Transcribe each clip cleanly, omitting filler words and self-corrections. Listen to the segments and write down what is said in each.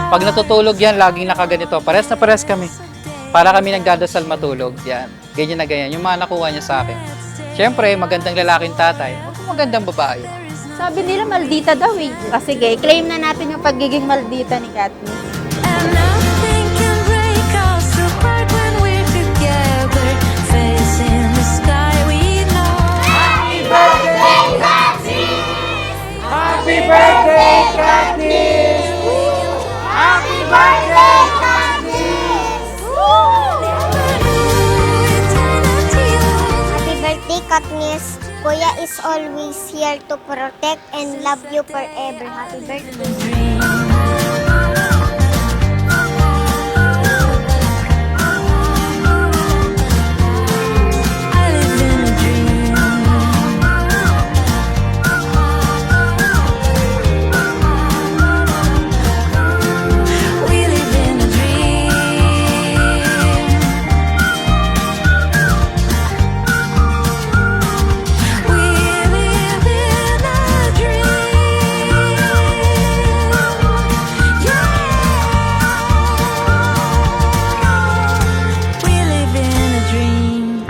Pag natutulog yan, laging nakaganito. Pares na pares kami. Para kami nagdadasal matulog. Yan. Ganyan na ganyan. Yung mga nakuha niya sa akin. Siyempre, magandang lalaking tatay. Magandang babae. Sabi nila maldita daw eh. Kasi gay, claim na natin yung pagiging maldita ni Katniss. And nothing can break us apart when we're together, facing the sky we know. Happy birthday, Katniss! Happy birthday, Katniss! Happy birthday, Katniss! Happy birthday, Katniss. Kuya is always here to protect and love you forever. Happy birthday. I live in a dream. We live in a dream. We live in a dream. Yeah. We live in a dream.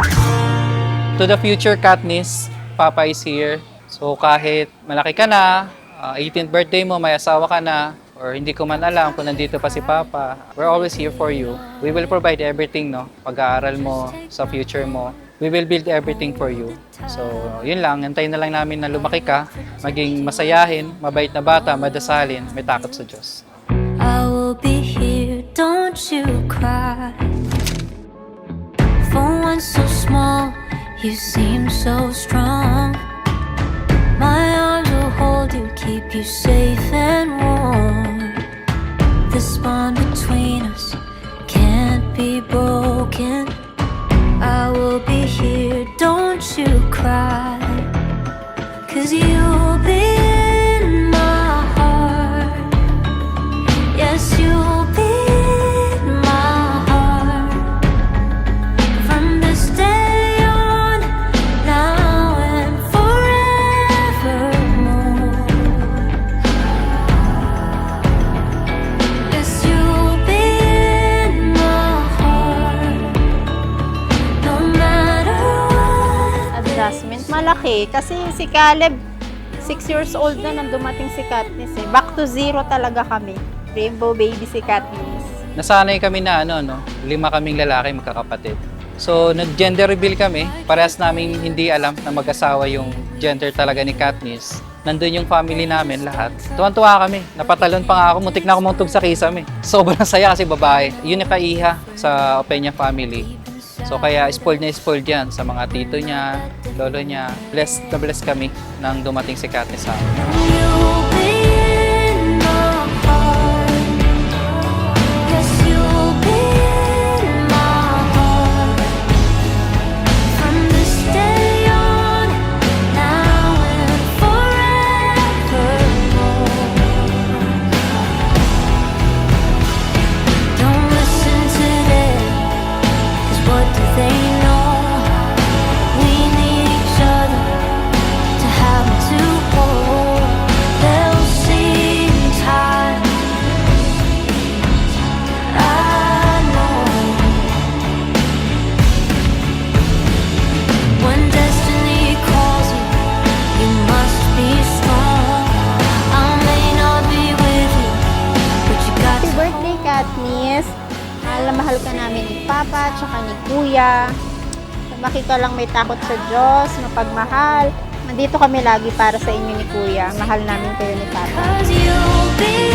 To the future, Katniss, Papa is here. So kahit malaki ka na, 18th birthday mo, may asawa ka na, or hindi ko man alam kung nandito pa si Papa, we're always here for you. We will provide everything, no? Pag-aaral mo, sa future mo. We will build everything for you. So, yun lang. Antayin na lang namin na lumaki ka, maging masayahin, mabait na bata, madasalin, may takot sa Diyos. I will be here, don't you cry. For one so small, you seem so strong. My arms will hold you, keep you safe and warm. This bond between us can't be broken. I will be here, don't you cry. 'Cause you'll be in my heart. Yes, you'll be in my heart. From this day on, now and forevermore. Yes, you'll be in my heart. No matter what. Adjustment, malaki. Kasi si Caleb, 6 years old na nang dumating si Katniss eh. Back to zero talaga kami. Rainbow baby si Katniss. Nasanay kami na 5 kaming lalaki magkakapatid. So, nag-gender reveal kami. Parehas namin hindi alam na mag-asawa yung gender talaga ni Katniss. Nandun yung family namin lahat. Tuwan-tuwa kami. Napatalon pa nga ako. Muntik na ako mangtog sa kisame. Sobrang saya kasi babae. Yun yung kaiha sa Opeña family. So, kaya spoiled na spoiled yan sa mga tito niya, lolo niya. Blessed na blessed kami nang dumating si Katniss sa amin. You'll be in my heart. Yes, you'll be in my heart. From this day on, now and forevermore. Don't listen to them, 'cause what do they know? We need each other to have to hold. They'll see in time. I know when destiny calls you, you must be strong. I may not be with you, but you got Happy to birthday, Katniss. Mahal na mahal ka namin ni Papa, tsaka ni Kuya. Lumaki ka lang may takot sa Diyos, mapagmahal. Nandito kami lagi para sa inyo ni Kuya. Mahal namin kayo ni Papa. 'Cause you'll be